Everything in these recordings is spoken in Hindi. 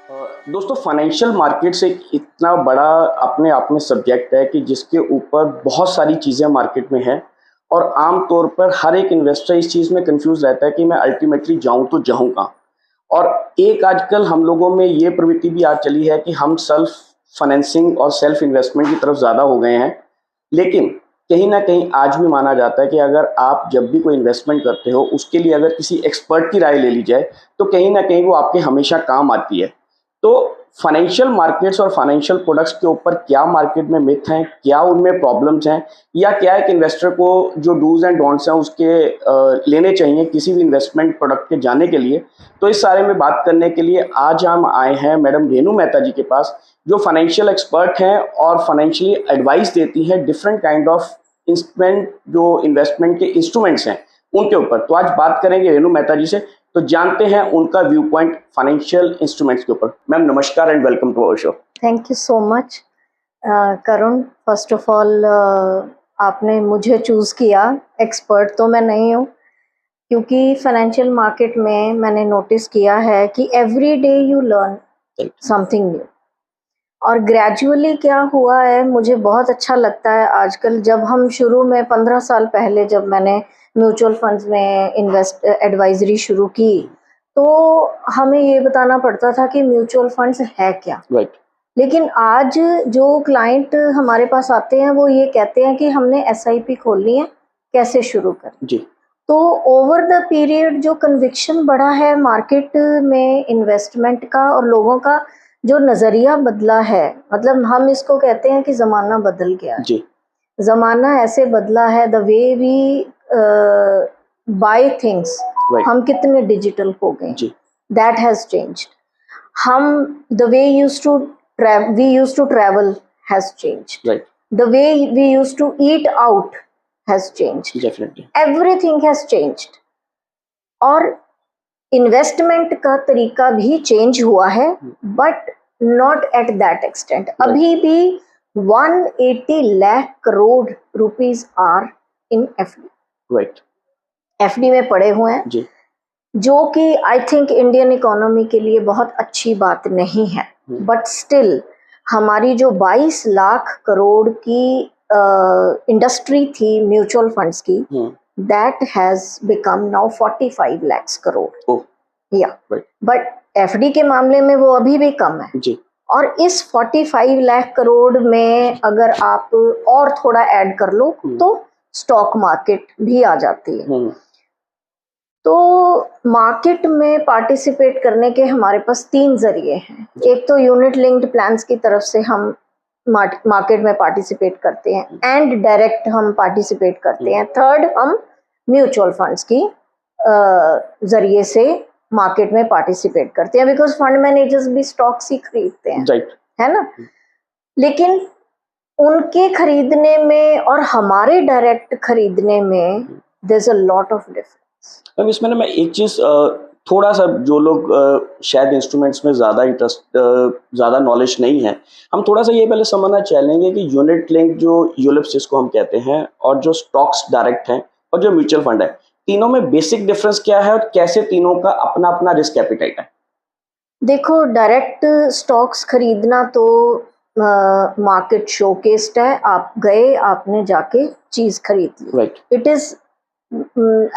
दोस्तों फाइनेंशियल मार्केट्स एक इतना बड़ा अपने आप में सब्जेक्ट है कि जिसके ऊपर बहुत सारी चीज़ें मार्केट में हैं और आम तौर पर हर एक इन्वेस्टर इस चीज़ में कंफ्यूज रहता है कि मैं अल्टीमेटली जाऊं तो जाऊं कहाँ। और एक आजकल हम लोगों में ये प्रवृत्ति भी आ चली है कि हम सेल्फ फाइनेंसिंग और सेल्फ इन्वेस्टमेंट की तरफ ज़्यादा हो गए हैं। लेकिन कहीं ना कहीं आज भी माना जाता है कि अगर आप जब भी कोई इन्वेस्टमेंट करते हो उसके लिए अगर किसी एक्सपर्ट की राय ले ली जाए तो कहीं ना कहीं वो आपके हमेशा काम आती है। तो फाइनेंशियल मार्केट्स और फाइनेंशियल प्रोडक्ट्स के ऊपर क्या मार्केट में मिथ हैं, क्या उनमें प्रॉब्लम्स हैं, या क्या एक इन्वेस्टर को जो डूज एंड डोंट्स हैं उसके लेने चाहिए किसी भी इन्वेस्टमेंट प्रोडक्ट के जाने के लिए। तो इस सारे में बात करने के लिए आज हम आए हैं मैडम रेनू मेहता जी के पास, जो फाइनेंशियल एक्सपर्ट हैं और फाइनेंशियली एडवाइस देती हैं डिफरेंट काइंड ऑफ इंस्ट्रूमेंट, जो इन्वेस्टमेंट के इंस्ट्रूमेंट्स हैं उनके ऊपर। तो आज बात करेंगे रेनू मेहता जी से, तो जानते हैं उनका व्यू पॉइंट फाइनेंशियल इंस्ट्रूमेंट्स के ऊपर। मैम नमस्कार and welcome to our show. Thank you so much Karun. First of all आपने मुझे चूज़ किया। एक्सपर्ट तो मैं नहीं हूँ, क्योंकि फाइनेंशियल मार्केट में मैंने नोटिस किया है कि every day you learn something new. और ग्रेजुअली क्या हुआ है, मुझे बहुत अच्छा लगता है आजकल। जब हम शुरू में 15 साल पहले जब मैंने म्यूचुअल फंड्स में इन्वेस्ट एडवाइजरी शुरू की, तो हमें ये बताना पड़ता था कि म्यूचुअल फंड्स है क्या। राइट। लेकिन आज जो क्लाइंट हमारे पास आते हैं वो ये कहते हैं कि हमने एसआईपी खोलनी है, कैसे शुरू करें। जी। तो ओवर द पीरियड जो कन्विक्शन बढ़ा है मार्केट में इन्वेस्टमेंट का, और लोगों का जो नज़रिया बदला है, मतलब हम इसको कहते हैं कि ज़माना बदल गया है। जी। ज़माना ऐसे बदला है, the way we buy things, हम कितने डिजिटल हो गए, दैट हैज़ चेंज्ड। हम the way we used to travel has changed. Right. The way we used to eat out has changed. Definitely. Everything has changed. और इन्वेस्टमेंट का तरीका भी चेंज हुआ है, but not at that extent. अभी भी 180 lakh crore rupees are in FD. Right. FD में पड़े हुए हैं जी। जो कि आई थिंक इंडियन इकोनॉमी के लिए बहुत अच्छी बात नहीं है, बट स्टिल हमारी जो 22 लाख करोड़ की इंडस्ट्री थी म्यूचुअल फंड्स की, that has become now 45 lakh crore. या बट एफडी के मामले में वो अभी भी कम है जी। और इस 45 लाख करोड़ में अगर आप और थोड़ा ऐड कर लो तो स्टॉक मार्केट भी आ जाती है। तो मार्केट में पार्टिसिपेट करने के हमारे पास 3 जरिए हैं। एक तो यूनिट लिंक्ड प्लान्स की तरफ से हम मार्केट में पार्टिसिपेट करते हैं, एंड डायरेक्ट हम पार्टिसिपेट करते हैं। थर्ड, हम म्यूचुअल फंड्स की जरिए से मार्केट में पार्टिसिपेट करते हैं, बिकॉज फंड मैनेजर्स भी स्टॉक्स ही खरीदते हैं, है ना। लेकिन उनके खरीदने में और हमारे डायरेक्ट खरीदने में there is a lot of difference. अब इसमें ना मैं एक चीज़ थोड़ा सा, जो लोग शायद इंस्ट्रूमेंट्स में ज़्यादा नॉलेज नहीं है, हम थोड़ा सा ये पहले समझना चाहेंगे कि यूनिट लिंक जो यूलिप्स जिसको हम कहते हैं, और जो स्टॉक्स डायरेक्ट हैं, और जो म्यूचुअल फंड है, तीनों में बेसिक डिफरेंस क्या है और कैसे तीनों का अपना अपना रिस्क एपिटाइट है। देखो, डायरेक्ट स्टॉक्स खरीदना तो मार्केट शोकेस्ड है। आप गए, आपने जाके चीज खरीद ली। Right. It is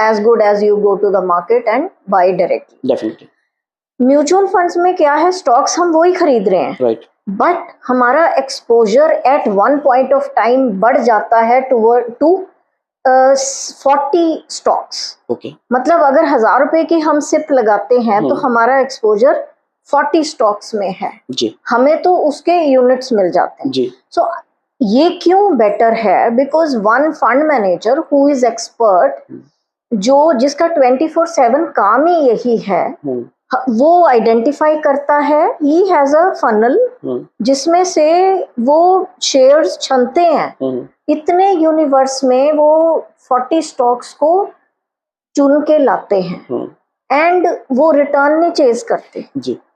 as good as you go to the market and buy directly. Definitely. Mutual funds में क्या है, स्टॉक्स हम वही खरीद रहे हैं, राइट, बट हमारा exposure at one point of time बढ़ जाता है टू 40 स्टॉक्स। ओके। मतलब अगर 1000 रुपए की हम सिप लगाते हैं तो हमारा एक्सपोजर 40 स्टॉक्स में है जी। हमें तो उसके यूनिट्स मिल जाते हैं जी। सो ये क्यों बेटर है? Because one fund manager who is expert, जो जिसका 24/7 काम ही यही है, वो आइडेंटिफाई करता है, ही हैज अ फनल जिसमें से वो शेयर्स चुनते हैं। इतने यूनिवर्स में वो 40 स्टॉक्स को चुन के लाते हैं, एंड वो रिटर्न नहीं चेज करते।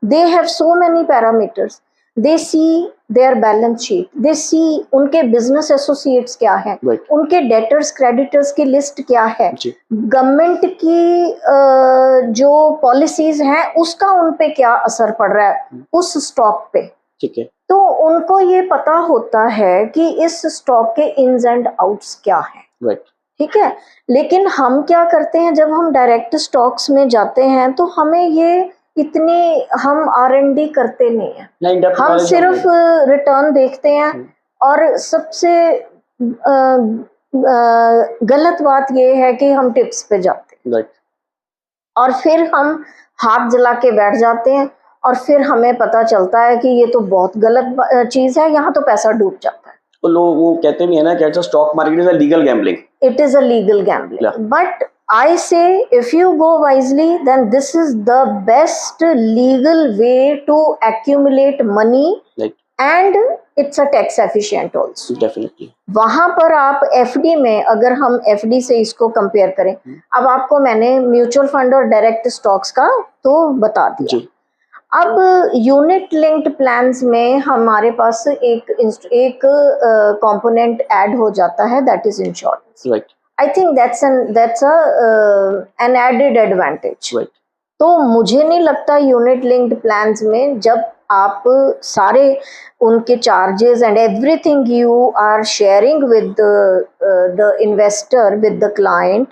They have so many parameters. They see their balance sheet, they see उनके बिजनेस एसोसिएट्स क्या है, उनके डेटर्स क्रेडिटर्स की लिस्ट क्या है, गवर्नमेंट की जो पॉलिसीज हैं उसका उन पे क्या असर पड़ रहा है उस स्टॉक पे। ठीक है। तो उनको ये पता होता है कि इस स्टॉक के इन्स एंड आउट्स क्या है। ठीक है। लेकिन हम क्या करते हैं, जब हम डायरेक्ट स्टॉक्स में जाते हैं तो हमें ये इतनी हम R&D करते नहीं है, हम सिर्फ रिटर्न देखते हैं। और सबसे गलत बात ये है कि हम टिप्स पे जाते हैं और फिर हम हाथ जला के बैठ जाते हैं और फिर हमें पता चलता है कि ये तो बहुत गलत चीज है, यहाँ तो पैसा डूब जाता है। तो लोग वो कहते भी है ना कि stock market is a legal gambling. It is a legal gambling, but I say if you go wisely, then this is the best legal way to accumulate money, and it's a tax efficient also. Definitely. वहां पर आप FD में, अगर हम FD से इसको कंपेयर करें, अब आपको मैंने म्यूचुअल फंड और डायरेक्ट स्टॉक्स का तो बता दिया। अब यूनिट लिंक्ड प्लान्स में हमारे पास एक कंपोनेंट ऐड हो जाता है, that is insurance. I think that's an added advantage. तो मुझे नहीं लगता यूनिट लिंक्ड प्लान्स में जब आप सारे उनके charges and everything you are sharing with the investor, with the client,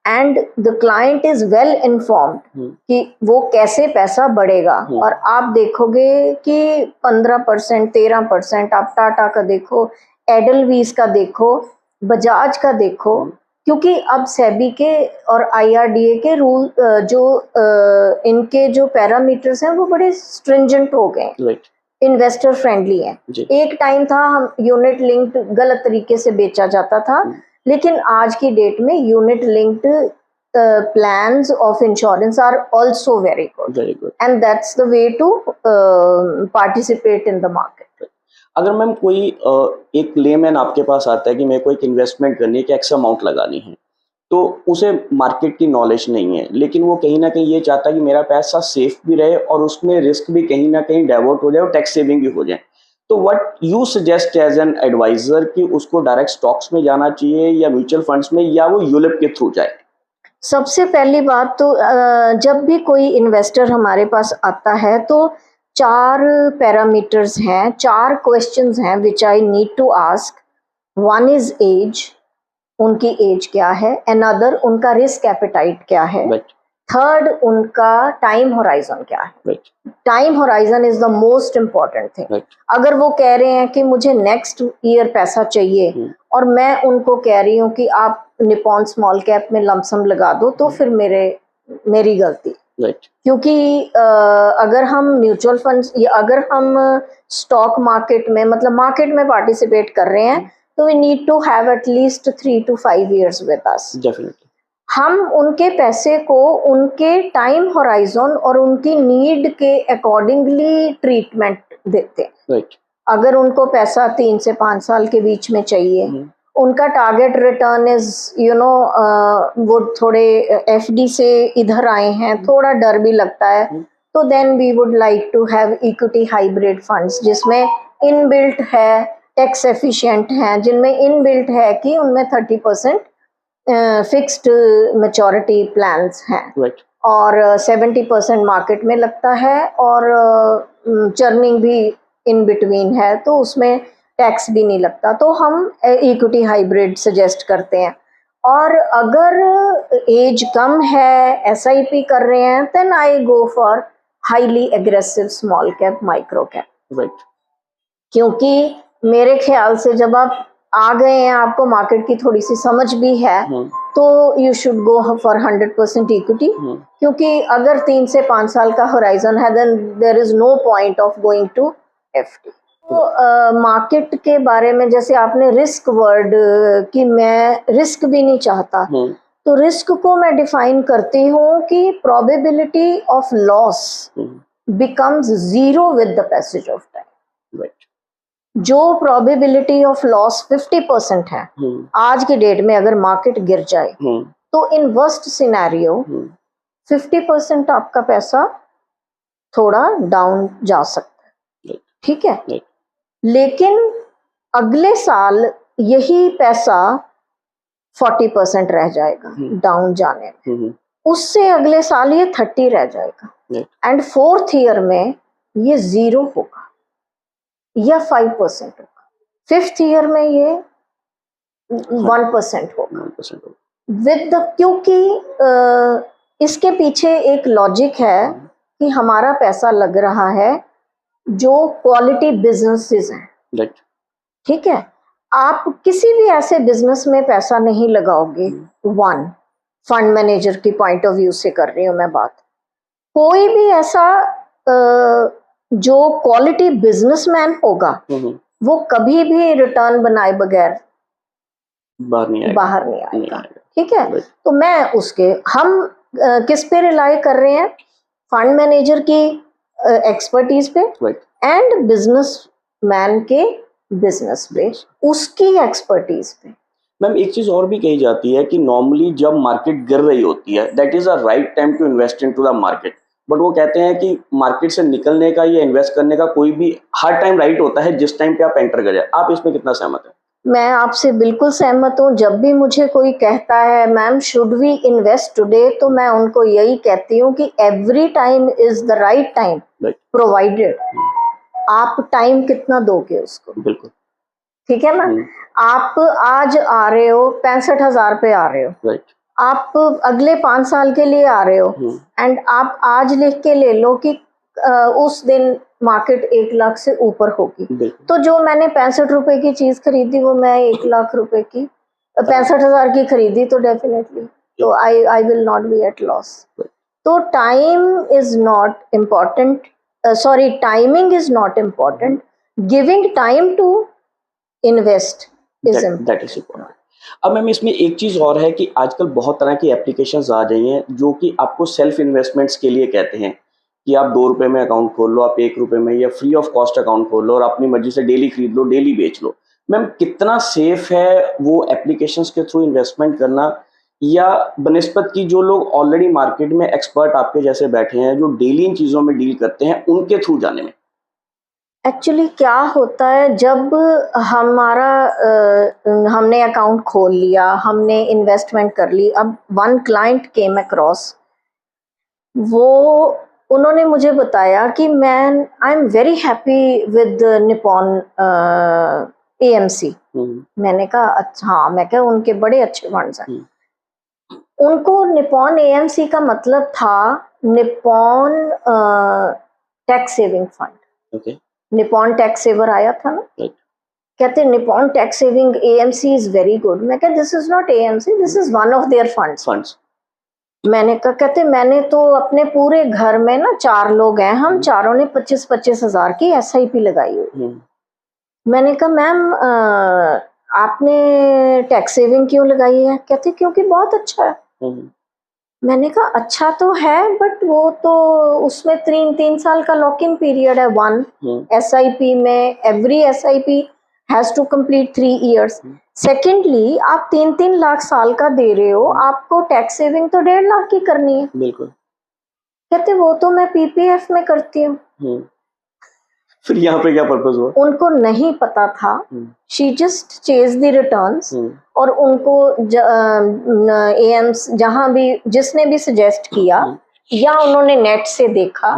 and the client is well informed कि वो कैसे पैसा बढ़ेगा। और आप देखोगे कि 15%, 13%, आप टाटा का देखो, एडलवीज का देखो, बजाज का देखो, क्योंकि अब सेबी के और IRDA के रूल जो इनके जो पैरामीटर्स हैं वो बड़े स्ट्रिंजेंट हो गए, इन्वेस्टर फ्रेंडली हैं। एक टाइम था हम यूनिट लिंक्ड गलत तरीके से बेचा जाता था, लेकिन आज की डेट में unit linked plans of insurance are also very good, and that's the way to participate in the market. अगर मैम कोई एक लेमैन आपके पास आता है कि मेरे को एक इन्वेस्टमेंट करनी है कि एक्स अमाउंट लगानी है, तो उसे मार्केट की नॉलेज नहीं है, लेकिन वो कहीं ना कहीं ये चाहता है कि मेरा पैसा सेफ भी रहे और उसमें रिस्क भी कहीं ना कहीं डाइवर्ट हो जाए और टैक्स सेविंग भी हो जाए, तो what you suggest as an advisor कि उसको डायरेक्ट स्टॉक्स में जाना चाहिए या म्यूचुअल फंड्स में, या वो यूलिप के थ्रू जाए? सबसे पहली बात तो जब भी कोई इन्वेस्टर हमारे पास आता है तो 4 पैरामीटर्स हैं, 4 क्वेश्चंस हैं which I need to ask. One is age, उनकी एज क्या है। अनदर, उनका रिस्क एपेटाइट क्या है। थर्ड, उनका टाइम होराइजन क्या है। Time horizon is the most important thing. अगर वो कह रहे हैं कि मुझे नेक्स्ट ईयर पैसा चाहिए और मैं उनको कह रही हूँ कि आप निपॉन स्मॉल कैप में लमसम लगा दो, तो फिर मेरी गलती। क्योंकि अगर हम म्यूचुअल फंड्स या अगर हम स्टॉक मार्केट में, मतलब मार्केट में पार्टिसिपेट कर रहे हैं, तो we need to have at least 3 to 5 years with us. हम उनके पैसे को उनके टाइम होराइजन और उनकी नीड के अकॉर्डिंगली ट्रीटमेंट देते हैं। अगर उनको पैसा 3 से 5 साल के बीच में चाहिए, उनका टारगेट रिटर्न इज वो थोड़े FD से इधर आए हैं, थोड़ा डर भी लगता है, तो then we would like to have equity hybrid funds जिसमें इनबिल्ट है, टैक्स एफिशिएंट हैं, जिनमें इनबिल्ट है कि उनमें 30% फिक्स्ड मैच्योरिटी प्लान्स हैं, और 70% मार्केट में लगता है, और चर्निंग भी इन बिटवीन है, तो उसमें टैक्स भी नहीं लगता। तो हम इक्विटी हाइब्रिड सजेस्ट करते हैं। और अगर एज कम है, SIP कर रहे हैं, then I go for highly aggressive small cap, micro cap. क्योंकि मेरे ख्याल से जब आप आ गए हैं, आपको मार्केट की थोड़ी सी समझ भी है, तो you should go for 100% equity. क्योंकि अगर 3 से 5 साल का होराइजन है, then there is no point of going to FD। तो मार्केट के बारे में, जैसे आपने रिस्क वर्ड कि मैं रिस्क भी नहीं चाहता, तो रिस्क को मैं डिफाइन करती हूँ कि probability of loss becomes 0 with the passage of time. जो प्रोबेबिलिटी ऑफ लॉस 50% है आज की डेट में, अगर मार्केट गिर जाए, तो इन वर्स्ट सिनेरियो 50% आपका पैसा थोड़ा डाउन जा सकता है। ठीक है, Right. लेकिन अगले साल यही पैसा 40% रह जाएगा डाउन जाने में, उससे अगले साल ये 30 रह जाएगा, Right. एंड 4th ईयर में ये 0 होगा या 5% होगा, 5th ईयर में ये 1% होगा 1% होगा। विद द, क्योंकि इसके पीछे एक लॉजिक है कि हमारा पैसा लग रहा है जो क्वालिटी बिजनेसेस हैं, Right. ठीक है। आप किसी भी ऐसे बिजनेस में पैसा नहीं लगाओगे, वन, फंड मैनेजर की पॉइंट ऑफ व्यू से कर रही हूँ मैं बात, कोई भी ऐसा जो क्वालिटी बिजनेसमैन होगा वो कभी भी रिटर्न बनाए बगैर बाहर नहीं आएगा, ठीक है। तो मैं उसके, हम किस पे रिलाई कर रहे हैं, फंड मैनेजर की एक्सपर्टीज पे एंड बिजनेसमैन के बिजनेस पे, उसकी एक्सपर्टीज पे। मैम एक चीज और भी कही जाती है कि नॉर्मली जब मार्केट गिर रही होती है that is a right time to invest into the market, but वो कहते हैं कि मार्केट से निकलने का या इन्वेस्ट करने का कोई भी हर टाइम राइट होता है जिस टाइम पे आप एंटर करें। आप इसमें कितना सहमत हैं? मैं आपसे बिल्कुल सहमत हूँ। जब भी मुझे कोई कहता है ma'am should we invest today, तो मैं उनको यही कहती हूँ कि every time is the right time, provided आप टाइम कितना दोगे उसको। बिल्कुल, ठीक है ना। आप आज आ रहे हो 65,000 पे आ रहे हो, राइट, आप अगले 5 साल के लिए आ रहे हो, एंड आप आज लिख के ले लो कि उस दिन मार्केट 1 लाख से ऊपर होगी, तो जो मैंने 65 रुपए की चीज खरीदी वो मैं 1 लाख रुपए की 65,000 की खरीदी, तो डेफिनेटली तो I will not be at loss. तो time is not important, sorry timing is not important, giving time to invest is important. अब मैम इसमें एक चीज और है कि आजकल बहुत तरह की एप्लीकेशंस आ गई हैं जो कि आपको सेल्फ इन्वेस्टमेंट्स के लिए कहते हैं कि आप 2 रुपए में अकाउंट खोल लो, आप 1 रुपए में या फ्री ऑफ कॉस्ट अकाउंट खोल लो और अपनी मर्जी से डेली खरीद लो, डेली बेच लो। मैम कितना सेफ है वो एप्लीकेशंस के थ्रू इन्वेस्टमेंट करना, या बनिस्बत की जो लोग ऑलरेडी मार्केट में एक्सपर्ट आपके जैसे बैठे हैं जो डेली इन चीजों में डील करते हैं उनके थ्रू जाने में? एक्चुअली क्या होता है, जब हमारा हमने अकाउंट खोल लिया, हमने इन्वेस्टमेंट कर ली, अब वन क्लाइंट केम अक्रॉस, वो उन्होंने मुझे बताया कि मैं I am very happy with Nippon AMC। मैंने कहा अच्छा, हाँ, मैं कहा उनके बड़े अच्छे फंड्स हैं। उनको निपॉन AMC का मतलब था Nippon tax saving fund. Nippon tax saver आया था ना, कहते Nippon tax saving AMC is very good. मैं कहते this is not AMC, this is one of their funds. मैंने कहा, कहते मैंने तो अपने पूरे घर में ना 4 लोग हैं, हम चारों ने 25-25 हजार की SIP लगाई हुई। मैंने कहा मैम आपने टैक्स सेविंग क्यों लगाई है? कहते क्योंकि बहुत अच्छा है। मैंने कहा अच्छा तो है, बट वो तो उसमें 3 साल का लॉक इन पीरियड है। वन SIP में every SIP has to complete 3 years. Secondly आप 3-3 लाख साल का दे रहे हो, आपको टैक्स सेविंग तो 1.5 लाख की करनी है। बिल्कुल। कहते वो तो मैं PPF में करती हूँ। फिर यहाँ पे क्या पर्पस हुआ? उनको नहीं पता था, she just chase the returns, और उनको AMC जहां भी जिसने भी सजेस्ट किया या उन्होंने नेट से देखा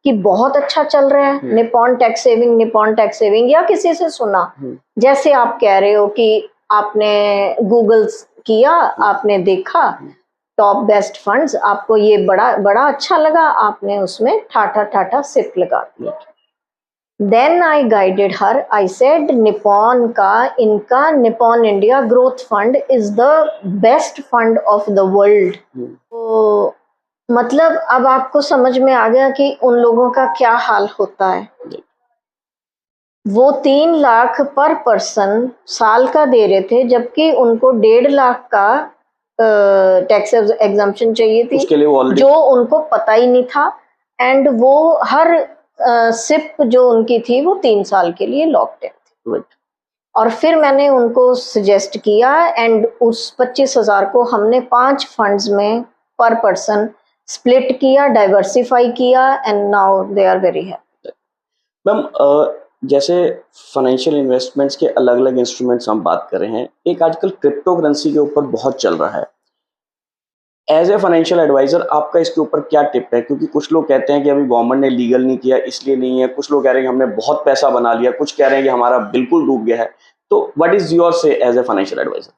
कि बहुत अच्छा चल रहा है निपॉन टैक्स सेविंग, या किसी से सुना, जैसे आप कह रहे हो कि आपने गूगल किया, आपने देखा टॉप बेस्ट फंड्स, आपको ये बड़ा अच्छा लगा, आपने उसमें ठाठा सिप लगा दिया। Then I guided her. I said Nippon का, इनका Nippon India growth fund is the best fund of the world. तो मतलब अब आपको समझ में आ गया कि उन लोगों का क्या हाल होता है। वो 3 लाख पर पर्सन साल का दे रहे थे, जबकि उनको 1.5 लाख का टैक्स एग्जम्पशन चाहिए थी, जो उनको पता ही नहीं था, एंड वो हर सिप जो उनकी थी वो 3 साल के लिए लॉक्ड इन थी। और फिर मैंने उनको सजेस्ट किया, एंड उस 25,000 को हमने 5 फंड्स में पर पर्सन स्प्लिट किया, डाइवर्सिफाई किया, and now they are very happy. Ma'am जैसे फाइनेंशियल इन्वेस्टमेंट्स के अलग अलग इंस्ट्रूमेंट्स हम बात कर रहे हैं, एक आजकल क्रिप्टो करेंसी के ऊपर बहुत चल रहा है। एज ए फाइनेंशियल एडवाइजर आपका इसके ऊपर क्या टिप है? क्योंकि कुछ लोग कहते हैं कि अभी गवर्नमेंट ने लीगल नहीं किया इसलिए नहीं है, कुछ लोग कह रहे हैं कि हमने बहुत पैसा बना लिया, कुछ कह रहे हैं कि हमारा बिल्कुल डूब गया है। तो व्हाट इज योर से एज ए फाइनेंशियल एडवाइजर?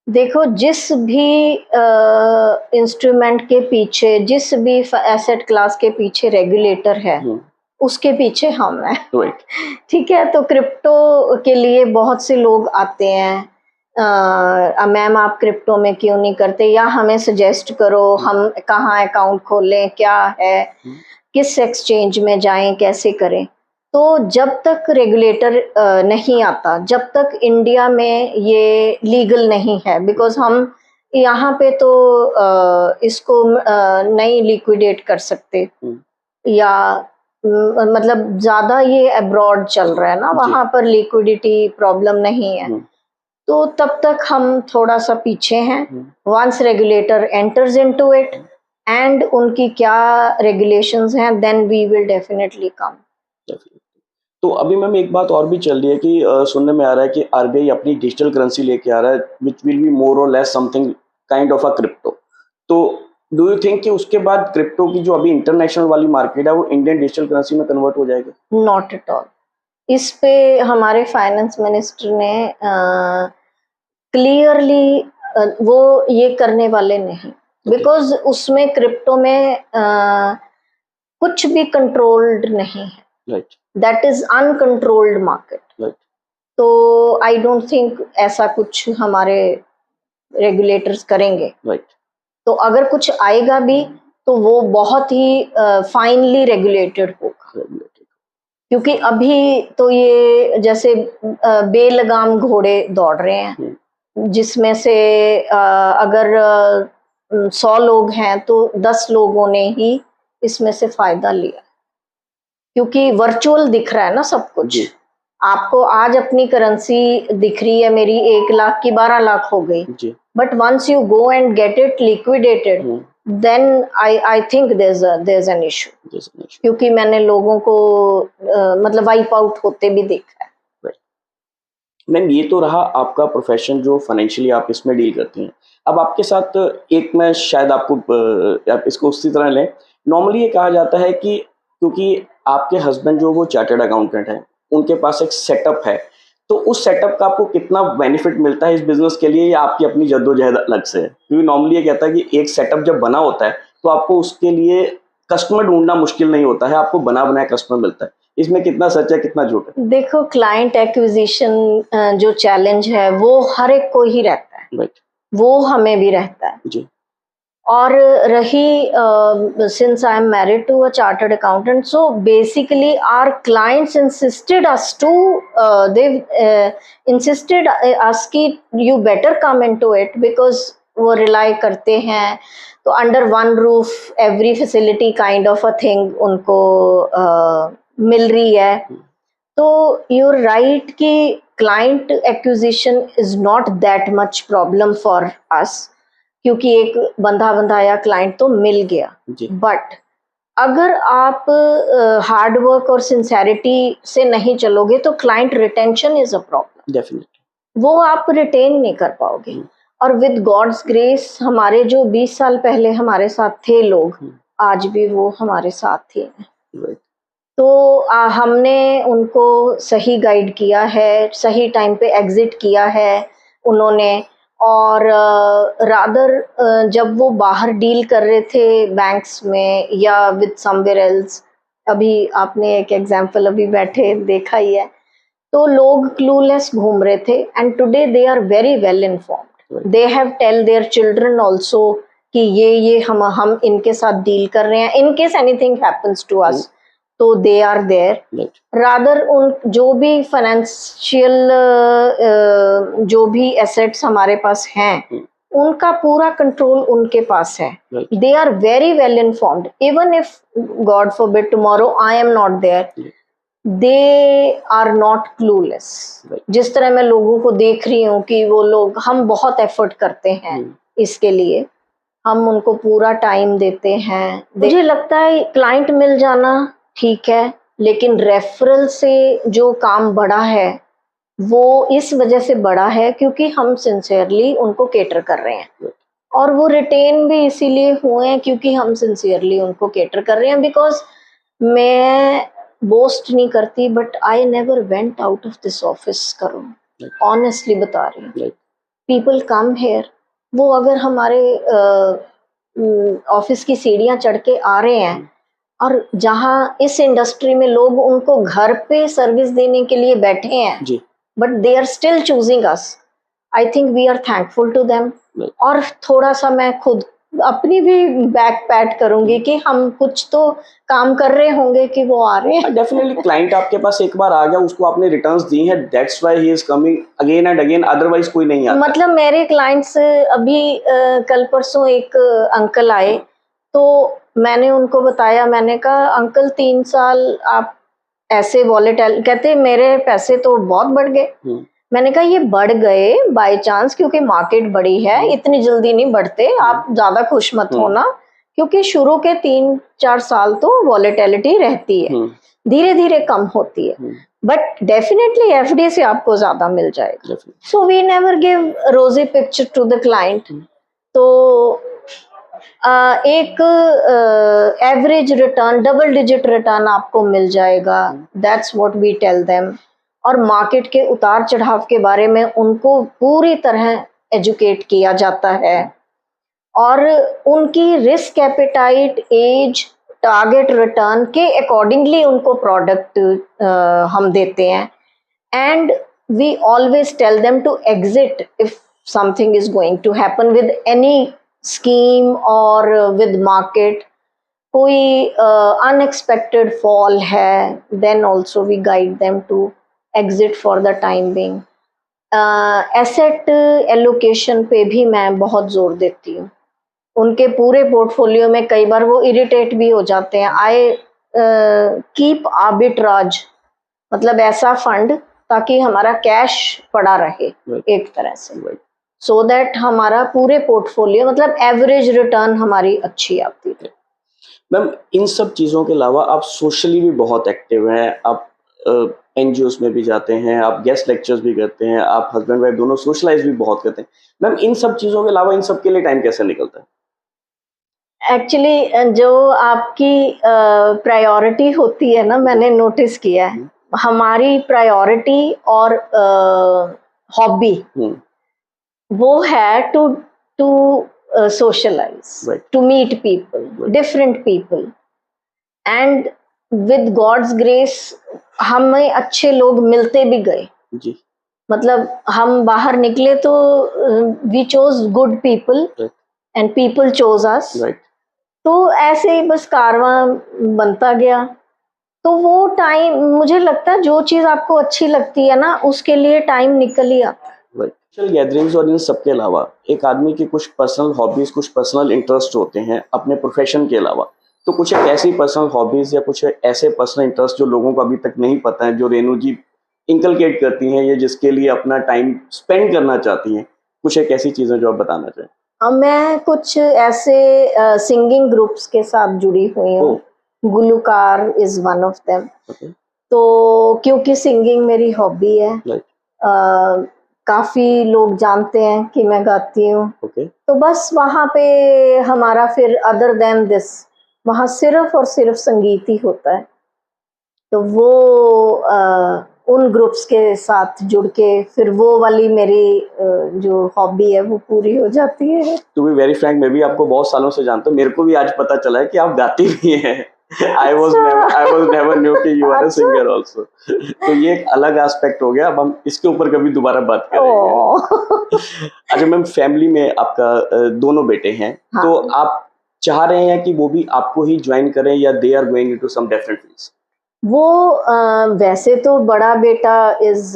देखो, जिस भी इंस्ट्रूमेंट के पीछे, जिस भी एसेट क्लास के पीछे रेगुलेटर है, उसके पीछे हम हैं। राइट। ठीक है, तो क्रिप्टो के लिए बहुत से लोग आते हैं, मैम आप क्रिप्टो में क्यों नहीं करते, या हमें सजेस्ट करो हम कहाँ अकाउंट खोलें, क्या है, किस एक्सचेंज में जाएं, कैसे करें। तो जब तक रेगुलेटर नहीं आता, जब तक इंडिया में ये लीगल नहीं है, बिकॉज हम यहाँ पे तो इसको नहीं लिक्विडेट कर सकते, या मतलब ज्यादा ये अब्रॉड चल रहा है ना, वहां पर लिक्विडिटी प्रॉब्लम नहीं है, तो तब तक हम थोड़ा सा पीछे हैं। Once regulator enters into it and उनकी क्या रेगुलेशंस हैं, then we will definitely come. तो अभी मैम एक बात और भी चल रही है कि सुनने में आ रहा है कि आरबीआई अपनी डिजिटल करेंसी लेके आ रहा है विच विल बी मोर और less something kind of a crypto. तो डू यू थिंक कि उसके बाद क्रिप्टो की जो अभी इंटरनेशनल वाली मार्केट है वो इंडियन डिजिटल करेंसी में कन्वर्ट हो जाएगी? Not at all. इस पे हमारे फाइनेंस मिनिस्टर ने क्लियरली वो ये करने वाले नहीं, बिकॉज उसमें क्रिप्टो में कुछ भी कंट्रोल्ड नहीं है। Right. That is uncontrolled market. Right. तो आई डोंट थिंक ऐसा कुछ हमारे रेगुलेटर्स करेंगे। राइट। तो अगर कुछ आएगा भी तो वो बहुत ही फाइनली रेगुलेटेड होगा, क्योंकि अभी तो ये जैसे बेलगाम घोड़े दौड़ रहे हैं, जिसमें से अगर 100 लोग हैं तो 10 लोगों ने ही इसमें से फायदा लिया, क्योंकि वर्चुअल दिख रहा है ना सब कुछ। आपको आज अपनी करेंसी दिख रही है, मेरी 1 लाख की 12 लाख हो गई, but once you go and get it liquidated, then I think there is an issue, क्योंकि मैंने लोगों को मतलब वाइप आउट होते भी देखा है। मैम ये तो रहा आपका प्रोफेशन जो फाइनेंशियली आप इसमें डील करती हैं। अब आपके साथ एक मैं शायद आपको आप इसको उसी तरह लें, नॉर्मली ये कहा जाता है कि क्योंकि आपके हस्बैंड जो वो चार्टर्ड अकाउंटेंट हैं, उनके पास एक सेटअप है, तो उस सेटअप का आपको कितना बेनिफिट मिलता है इस बिजनेस के लिए, या आपकी अपनी जद्दोजहद अलग से है? क्योंकि नॉर्मली ये कहता है कि एक सेटअप जब बना होता है तो आपको उसके लिए कस्टमर ढूंढना मुश्किल नहीं होता है, आपको बना बनाया कस्टमर मिलता है। इसमें कितना सच है कितना झूठ है? देखो, क्लाइंट एक्विजिशन जो चैलेंज है वो हर एक को ही रहता है। राइट। वो हमें भी रहता है जी। और रही since I am married to a chartered accountant, so basically our clients insisted us to they insisted us कि you better come into it, because वो rely करते हैं, तो under one roof every facility kind of a thing उनको मिल रही है। तो you're right कि client acquisition is not that much problem for us, क्योंकि एक बंधा बंधाया क्लाइंट तो मिल गया। बट अगर आप हार्ड वर्क और सिंसेरिटी से नहीं चलोगे तो client retention is a problem. Definitely वो आप रिटेन नहीं कर पाओगे। और विद गॉड्स ग्रेस हमारे जो 20 साल पहले हमारे साथ थे लोग, आज भी वो हमारे साथ ही हैं। तो हमने उनको सही गाइड किया है, सही टाइम पे एग्जिट किया है उन्होंने। और रादर जब वो बाहर डील कर रहे थे बैंक्स में या विद समवेयर एल्स, अभी आपने एक एग्जांपल अभी बैठे देखा ही है, तो लोग क्लूलेस घूम रहे थे and today they are very well informed. They have tell their children also कि ये हम इनके साथ डील कर रहे हैं, in case anything happens to us, तो दे आर देयर। रादर उन जो भी फाइनेंशियल जो भी एसेट्स हमारे पास हैं, उनका पूरा कंट्रोल उनके पास है। They are very well informed, even if God forbid tomorrow I am not there, they are not clueless. जिस तरह मैं लोगों को देख रही हूँ कि वो लोग, हम बहुत एफर्ट करते हैं इसके लिए, हम उनको पूरा टाइम देते हैं। मुझे लगता है क्लाइंट मिल जाना ठीक है, लेकिन रेफरल से जो काम बढ़ा है वो इस वजह से बढ़ा है क्योंकि हम सिंसियरली उनको केटर कर रहे हैं, और वो रिटेन भी इसीलिए हुए हैं क्योंकि हम सिंसियरली उनको केटर कर रहे हैं। बिकॉज मैं बोस्ट नहीं करती, but I never went out of this office करूँ, ऑनेस्टली बता रही हूँ। पीपल कम हेयर, वो अगर हमारे ऑफिस की सीढ़ियाँ चढ़ के आ रहे हैं, और जहाँ इस इंडस्ट्री में लोग उनको घर पे सर्विस देने के लिए बैठे हैं, but they are still choosing us, I think we are thankful to them. और थोड़ा सा मैं खुद अपनी भी बैक पैट करूंगी कि हम कुछ तो काम कर रहे होंगे कि वो आ रहे हैं। डेफिनेटली क्लाइंट आपके पास एक बार आ गया, उसको आपने रिटर्न्स दी हैं, that's why he is coming again and again, otherwise कोई नहीं आता। मतलब मेरे क्लाइंट्स अभी कल परसों एक अंकल आए, तो मैंने उनको बताया, मैंने कहा अंकल 3 साल आप ऐसे वॉलेटाइल, कहते मेरे पैसे तो बहुत बढ़ गए। मैंने कहा ये बढ़ गए बाय चांस क्योंकि मार्केट बड़ी है, इतनी जल्दी नहीं बढ़ते, आप ज्यादा खुश मत होना, क्योंकि शुरू के 3-4 साल तो वॉलेटिलिटी रहती है, धीरे धीरे कम होती है, बट डेफिनेटली एफडी से आपको ज्यादा मिल जाएगा। So we never give rosy picture to the client. तो एक average return, double digit return आपको मिल जाएगा, that's what we tell them. और मार्केट के उतार चढ़ाव के बारे में उनको पूरी तरह एजुकेट किया जाता है, और उनकी risk appetite, age, target return के अकॉर्डिंगली उनको प्रोडक्ट हम देते हैं। And we always tell them to exit if something is going to happen with any scheme और विद मार्केट। कोई अनएक्सपेक्टेड फॉल है, then also we guide them to exit for the time being. Asset allocation पे भी मैं बहुत जोर देती हूँ। उनके पूरे पोर्टफोलियो में कई बार वो इरिटेट भी हो जाते हैं। आई कीप आर्बिट्राज, मतलब ऐसा फंड ताकि हमारा कैश पड़ा रहे एक तरह से, सो दैट हमारा पूरे पोर्टफोलियो, मतलब एवरेज रिटर्न हमारी अच्छी आती है। मैम इन सब चीज़ों के अलावा आप सोशली भी बहुत एक्टिव हैं, आप एनजीओस में भी जाते हैं, आप गेस्ट लेक्चर्स भी करते हैं, आप हस्बैंड वाइफ दोनों सोशलाइज भी बहुत करते हैं। मैम इन सब चीज़ों के अलावा इन सब के लिए टाइम कैसे निकलता है? एक्चुअली जो आपकी प्रायोरिटी होती है ना, मैंने नोटिस किया है, हमारी प्रायोरिटी और हॉबी वो है to socialize, to meet people, different people, and with God's grace हमें अच्छे लोग मिलते भी गए जी। मतलब हम बाहर निकले तो we chose good people and people chose us, तो ऐसे ही बस कारवां बनता गया। तो वो टाइम, मुझे लगता है जो चीज़ आपको अच्छी लगती है ना, उसके लिए टाइम निकल ही आता है। सोशल गैदरिंग्स और इन सब के अलावा एक आदमी की कुछ पर्सनल हॉबीज, कुछ पर्सनल इंटरेस्ट होते हैं अपने प्रोफेशन के अलावा, तो कुछ एक ऐसी पर्सनल हॉबीज या कुछ ऐसे पर्सनल इंटरेस्ट जो लोगों को अभी तक नहीं पता है, जो रेणु जी इंकलकेट करती हैं या जिसके लिए अपना टाइम स्पेंड करना चाहती हैं, कुछ एक ऐसी चीज़ें जो आप बताना चाहें? मैं कुछ ऐसे सिंगिंग ग्रुप्स के साथ जुड़ी हुई हूँ, गुलूकार इज वन ऑफ देम। तो क्योंकि सिंगिंग मेरी हॉबी है, काफी लोग जानते हैं कि मैं गाती हूँ, तो बस वहाँ पे हमारा फिर अदर देन दिस, वहाँ सिर्फ और सिर्फ संगीत ही होता है। तो वो उन ग्रुप्स के साथ जुड़ के फिर वो वाली मेरी जो हॉबी है वो पूरी हो जाती है। टू बी वेरी फ्रैंक, मैं भी आपको बहुत सालों से जानता हूँ, मेरे को भी आज पता चला है कि आप गाती भी हैं। I was never knew कि you are a singer also। तो ये एक अलग एस्पेक्ट हो गया, अब हम इसके ऊपर कभी दोबारा बात करेंगे। अच्छा मैम, फैमिली में आपका दोनों बेटे हैं, हाँ। तो आप चाह रहे हैं कि वो भी आपको ही ज्वाइन करें या they are going into some different fields? वो वैसे तो बड़ा बेटा इज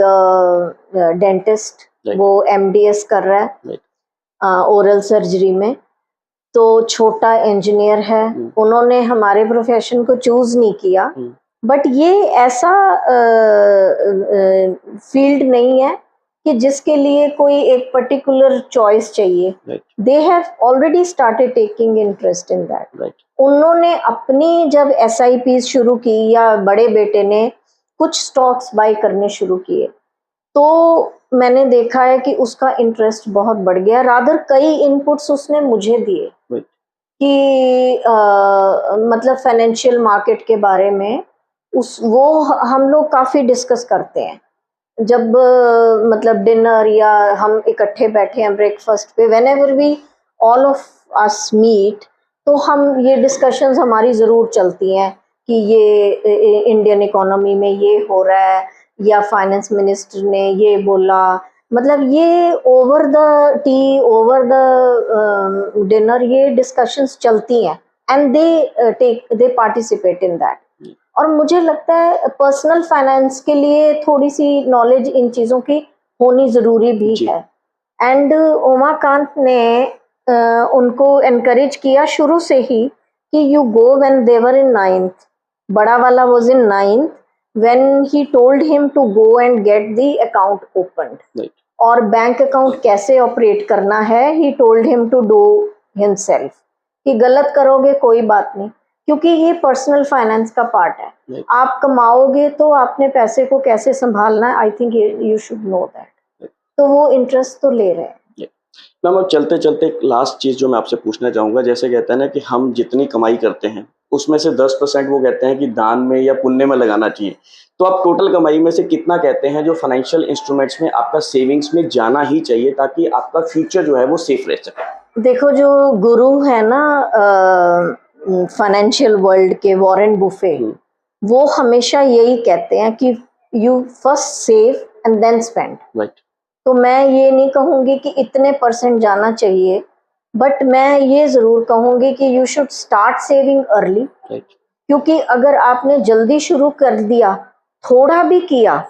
डेंटिस्ट, वो MDS कर रहा है ओरल सर्जरी में, तो छोटा इंजीनियर है। उन्होंने हमारे प्रोफेशन को चूज नहीं किया, बट ये ऐसा फील्ड नहीं है कि जिसके लिए कोई एक पर्टिकुलर चॉइस चाहिए, they have already started taking interest in that. उन्होंने अपनी जब SIPs शुरू की या बड़े बेटे ने कुछ स्टॉक्स बाय करने शुरू किए, तो मैंने देखा है कि उसका इंटरेस्ट बहुत बढ़ गया। रादर कई इनपुट्स उसने मुझे दिए कि मतलब फाइनेंशियल मार्केट के बारे में वो हम लोग काफ़ी डिस्कस करते हैं जब मतलब डिनर या हम इकट्ठे बैठे हैं ब्रेकफास्ट पे, when we all of us meet, तो हम ये डिस्कशंस हमारी ज़रूर चलती हैं कि ये इंडियन इकोनॉमी में ये हो रहा है या फाइनेंस मिनिस्टर ने ये बोला, मतलब ये over the T over the dinner ये डिस्कशंस चलती हैं and they participate in that. और मुझे लगता है पर्सनल फाइनेंस के लिए थोड़ी सी नॉलेज इन चीज़ों की होनी ज़रूरी भी है। एंड उमाकांत ने उनको एनकरेज किया शुरू से ही कि you go when they were in 9th, बड़ा वाला was in 9th when he told him to go and get the account opened, और बैंक अकाउंट कैसे ऑपरेट करना है he told him to do himself, कि गलत करोगे कोई बात नहीं, क्योंकि ये पर्सनल फाइनेंस का पार्ट है। आप कमाओगे तो आपने पैसे को कैसे संभालना है, I think you should know that. तो वो इंटरेस्ट तो ले रहे हैं। मैम, अब चलते चलते एक लास्ट चीज़ जो मैं आपसे पूछना चाहूँगा, जैसे कहते हैं ना कि हम जितनी कमाई करते हैं उसमें से 10% वो कहते हैं कि दान में या पुण्य में लगाना चाहिए, तो आप टोटल कमाई में से कितना कहते हैं जो फाइनेंशियल इंस्ट्रूमेंट्स में आपका सेविंग्स में जाना ही चाहिए ताकि आपका फ्यूचर जो है वो सेफ रह सके? देखो, जो गुरु है ना फाइनेंशियल वर्ल्ड के, वॉरेन बुफे, वो हमेशा यही कहते हैं कि you first save and then spend. तो मैं ये नहीं कहूँगी कि इतने % जाना चाहिए, बट मैं ये ज़रूर कहूँगी कि you should start saving early, क्योंकि अगर आपने जल्दी शुरू कर दिया, थोड़ा भी किया,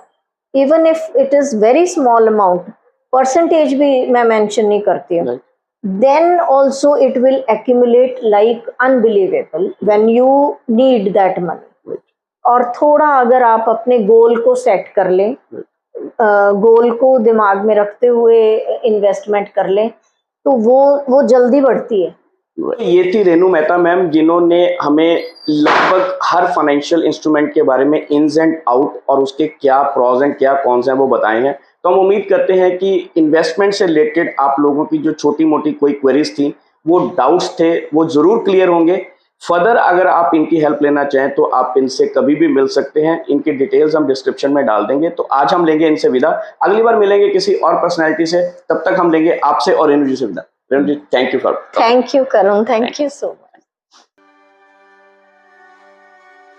even if it is very small amount, percentage भी मैं मेंशन नहीं करती हूँ, then also it will accumulate like unbelievable when you need that money। और थोड़ा अगर आप अपने गोल को सेट कर लें, गोल को दिमाग में रखते हुए इन्वेस्टमेंट कर लें, तो वो जल्दी बढ़ती है। ये थी रेनू मेहता मैम, जिन्होंने हमें लगभग हर फाइनेंशियल इंस्ट्रूमेंट के बारे में इन्स एंड आउट और उसके क्या प्रॉज एंड क्या कॉन्स हैं वो बताए हैं। तो हम उम्मीद करते हैं कि इन्वेस्टमेंट से रिलेटेड आप लोगों की जो छोटी मोटी कोई क्वेरीज थी, वो डाउट्स थे, वो ज़रूर क्लियर होंगे। फर्दर अगर आप इनकी हेल्प लेना चाहें तो आप इनसे कभी भी मिल सकते हैं, इनकी डिटेल्स हम डिस्क्रिप्शन में डाल देंगे। तो आज हम लेंगे इनसे विदा, अगली बार मिलेंगे किसी और पर्सनैलिटी से, तब तक हम लेंगे आपसे और रेनू जी से विदा। Renu ji, thank you Karun, thank you so much.